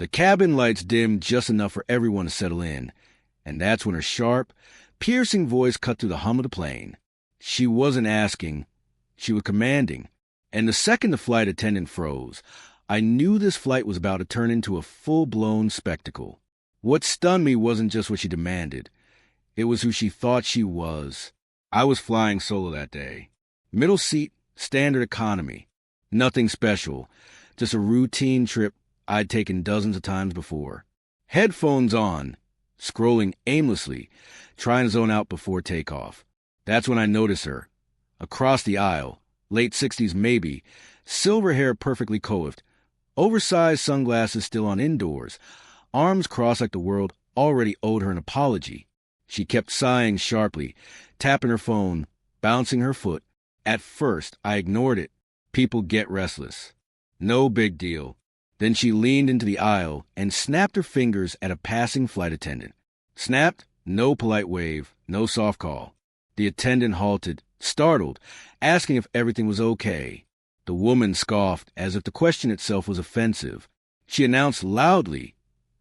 The cabin lights dimmed just enough for everyone to settle in, and that's when her sharp, piercing voice cut through the hum of the plane. She wasn't asking, she was commanding, and the second the flight attendant froze, I knew this flight was about to turn into a full-blown spectacle. What stunned me wasn't just what she demanded. It was who she thought she was. I was flying solo that day. Middle seat, standard economy. Nothing special, just a routine trip I'd taken dozens of times before. Headphones on, scrolling aimlessly, trying to zone out before takeoff. That's when I noticed her. Across the aisle, late 60s maybe, silver hair perfectly coiffed, oversized sunglasses still on indoors, arms crossed like the world already owed her an apology. She kept sighing sharply, tapping her phone, bouncing her foot. At first, I ignored it. People get restless. No big deal. Then she leaned into the aisle and snapped her fingers at a passing flight attendant. Snapped, no polite wave, no soft call. The attendant halted, startled, asking if everything was okay. The woman scoffed as if the question itself was offensive. She announced loudly,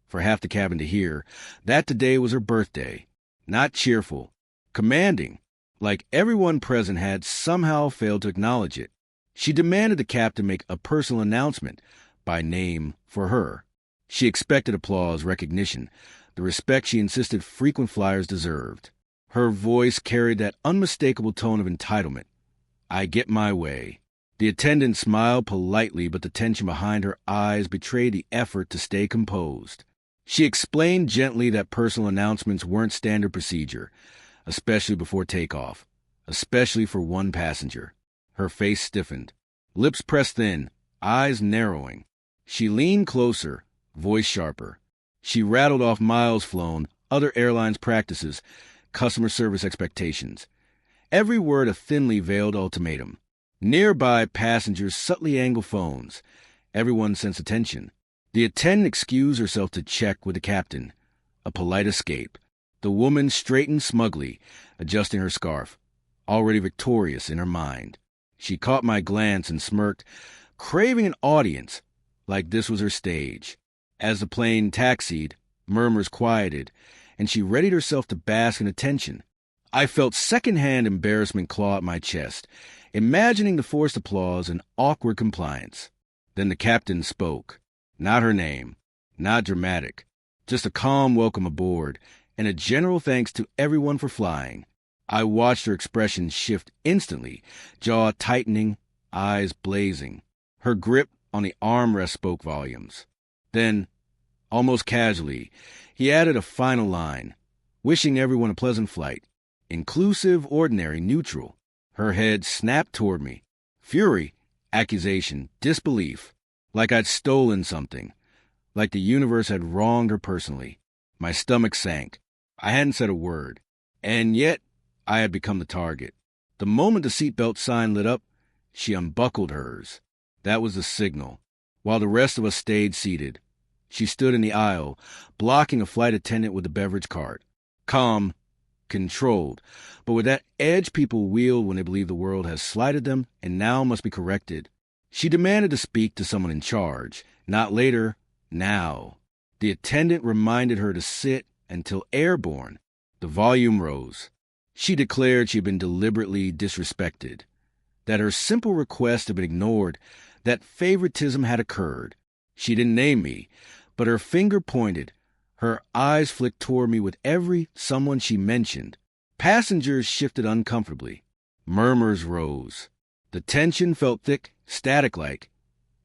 for half the cabin to hear, that today was her birthday. Not cheerful, commanding, like everyone present had somehow failed to acknowledge it. She demanded the captain make a personal announcement, by name, for her. She expected applause, recognition, the respect she insisted frequent flyers deserved. Her voice carried that unmistakable tone of entitlement. I get my way. The attendant smiled politely, but the tension behind her eyes betrayed the effort to stay composed. She explained gently that personal announcements weren't standard procedure, especially before takeoff, especially for one passenger. Her face stiffened, lips pressed thin, eyes narrowing. She leaned closer, voice sharper. She rattled off miles flown, other airlines' practices, customer service expectations. Every word a thinly veiled ultimatum. Nearby passengers subtly angled phones. Everyone sensed attention. The attendant excused herself to check with the captain. A polite escape. The woman straightened smugly, adjusting her scarf, already victorious in her mind. She caught my glance and smirked, craving an audience, like this was her stage. As the plane taxied, murmurs quieted, and she readied herself to bask in attention. I felt secondhand embarrassment claw at my chest, imagining the forced applause and awkward compliance. Then the captain spoke. Not her name, not dramatic, just a calm welcome aboard, and a general thanks to everyone for flying. I watched her expression shift instantly, jaw tightening, eyes blazing. Her grip on the armrest spoke volumes. Then, almost casually, he added a final line, wishing everyone a pleasant flight. Inclusive, ordinary, neutral. Her head snapped toward me. Fury, accusation, disbelief. Like I'd stolen something. Like the universe had wronged her personally. My stomach sank. I hadn't said a word. And yet, I had become the target. The moment the seatbelt sign lit up, she unbuckled hers. That was the signal. While the rest of us stayed seated. She stood in the aisle, blocking a flight attendant with a beverage cart. Calm, controlled, but with that edge people wield when they believe the world has slighted them and now must be corrected. She demanded to speak to someone in charge. Not later, now. The attendant reminded her to sit until airborne. The volume rose. She declared she had been deliberately disrespected, that her simple request had been ignored, that favoritism had occurred. She didn't name me, but her finger pointed. Her eyes flicked toward me with every someone she mentioned. Passengers shifted uncomfortably. Murmurs rose. The tension felt thick, static-like,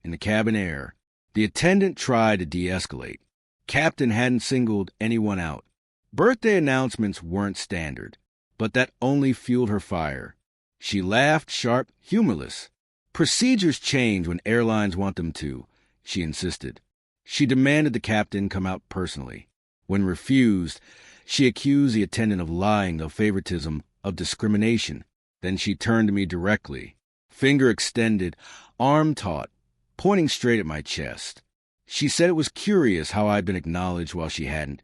in the cabin air. The attendant tried to de-escalate. Captain hadn't singled anyone out. Birthday announcements weren't standard, but that only fueled her fire. She laughed, sharp, humorless. Procedures change when airlines want them to, she insisted. She demanded the captain come out personally. When refused, she accused the attendant of lying, of favoritism, of discrimination. Then she turned to me directly. Finger extended, arm taut, pointing straight at my chest. She said it was curious how I'd been acknowledged while she hadn't,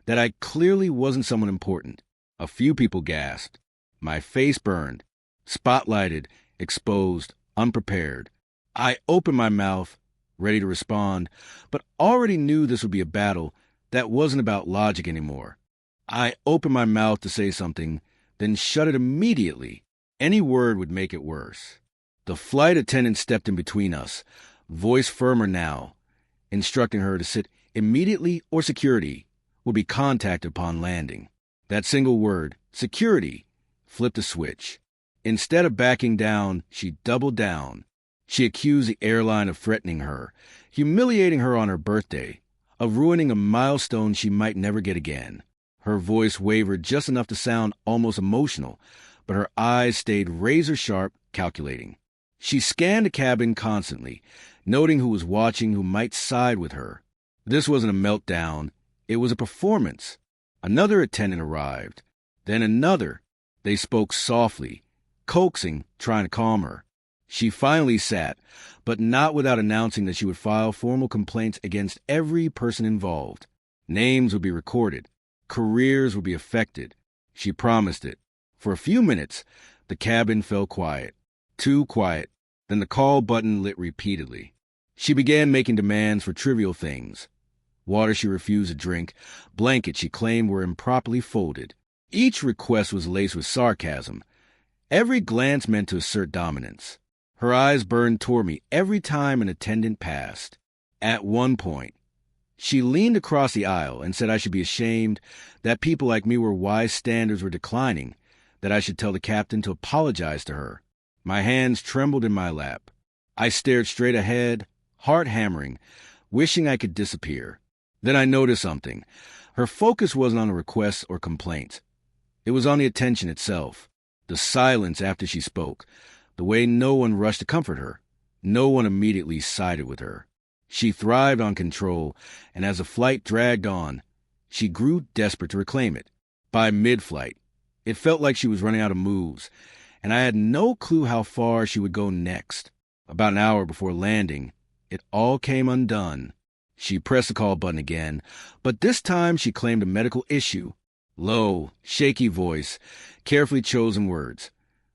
that I clearly wasn't someone important. A few people gasped. My face burned, spotlighted, exposed, unprepared. I opened my mouth, ready to respond, but already knew this would be a battle that wasn't about logic anymore. I opened my mouth to say something, then shut it immediately. Any word would make it worse. The flight attendant stepped in between us, voice firmer now, instructing her to sit immediately or security would be contacted upon landing. That single word, security, flipped a switch. Instead of backing down, she doubled down. She accused the airline of threatening her, humiliating her on her birthday, of ruining a milestone she might never get again. Her voice wavered just enough to sound almost emotional, but her eyes stayed razor-sharp, calculating. She scanned the cabin constantly, noting who was watching, who might side with her. This wasn't a meltdown. It was a performance. Another attendant arrived. Then another. They spoke softly, coaxing, trying to calm her. She finally sat, but not without announcing that she would file formal complaints against every person involved. Names would be recorded. Careers would be affected. She promised it. For a few minutes, the cabin fell quiet. Too quiet. Then the call button lit repeatedly. She began making demands for trivial things. Water she refused to drink, blankets she claimed were improperly folded. Each request was laced with sarcasm. Every glance meant to assert dominance. Her eyes burned toward me every time an attendant passed. At one point, she leaned across the aisle and said I should be ashamed, that people like me were why standards were declining, that I should tell the captain to apologize to her. My hands trembled in my lap. I stared straight ahead, heart hammering, wishing I could disappear. Then I noticed something. Her focus wasn't on the requests or complaints. It was on the attention itself, the silence after she spoke, the way no one rushed to comfort her. No one immediately sided with her. She thrived on control, and as the flight dragged on, she grew desperate to reclaim it. By mid-flight, it felt like she was running out of moves, and I had no clue how far she would go next. About an hour before landing, it all came undone. She pressed the call button again, but this time she claimed a medical issue. Low, shaky voice, carefully chosen words.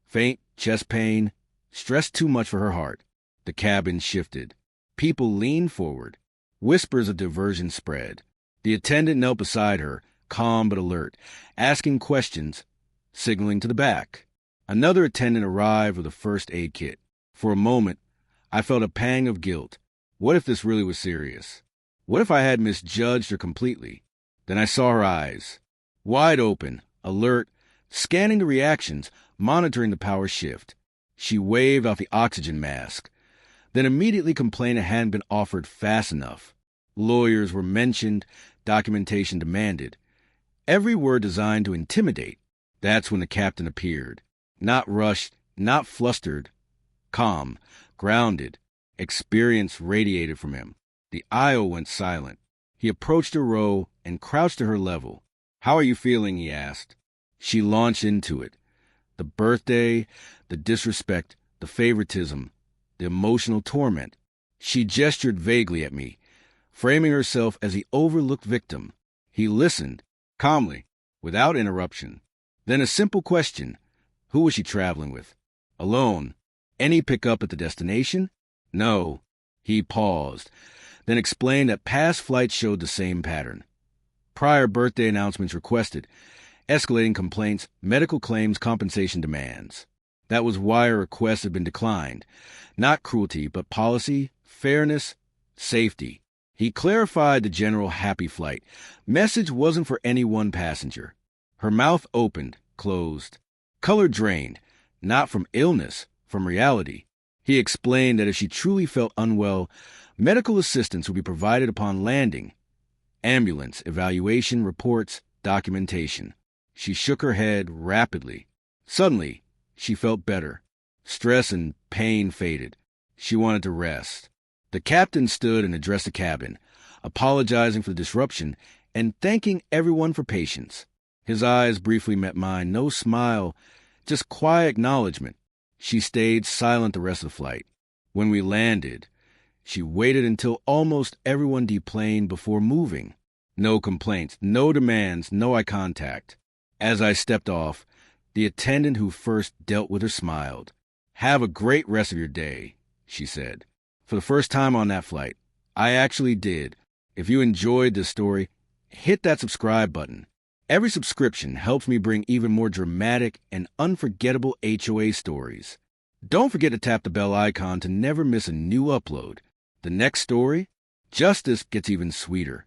Faint chest pain, stress too much for her heart. The cabin shifted. People leaned forward. Whispers of diversion spread. The attendant knelt beside her, calm but alert, asking questions, signaling to the back. Another attendant arrived with a first aid kit. For a moment, I felt a pang of guilt. What if this really was serious? What if I had misjudged her completely? Then I saw her eyes, wide open, alert, scanning the reactions, monitoring the power shift. She waved off the oxygen mask, then immediately complained it hadn't been offered fast enough. Lawyers were mentioned, documentation demanded. Every word designed to intimidate. That's when the captain appeared. Not rushed, not flustered. Calm, grounded. Experience radiated from him. The aisle went silent. He approached her row and crouched to her level. "How are you feeling?" he asked. She launched into it. The birthday, the disrespect, the favoritism, the emotional torment. She gestured vaguely at me, framing herself as the overlooked victim. He listened, calmly, without interruption. Then a simple question. Who was she traveling with? Alone. Any pickup at the destination? No. He paused, then explained that past flights showed the same pattern. Prior birthday announcements requested, escalating complaints, medical claims, compensation demands. That was why her requests had been declined. Not cruelty, but policy, fairness, safety. He clarified the general happy flight. Message wasn't for any one passenger. Her mouth opened, closed. Color drained, not from illness, from reality. He explained that if she truly felt unwell, medical assistance would be provided upon landing. Ambulance, evaluation, reports, documentation. She shook her head rapidly. Suddenly, she felt better. Stress and pain faded. She wanted to rest. The captain stood and addressed the cabin, apologizing for the disruption and thanking everyone for patience. His eyes briefly met mine, no smile, just quiet acknowledgement. She stayed silent the rest of the flight. When we landed, she waited until almost everyone deplaned before moving. No complaints, no demands, no eye contact. As I stepped off, the attendant who first dealt with her smiled. "Have a great rest of your day," she said. for the first time on that flight. I actually did. If you enjoyed this story, hit that subscribe button. Every subscription helps me bring even more dramatic and unforgettable HOA stories. Don't forget to tap the bell icon to never miss a new upload. The next story, justice gets even sweeter.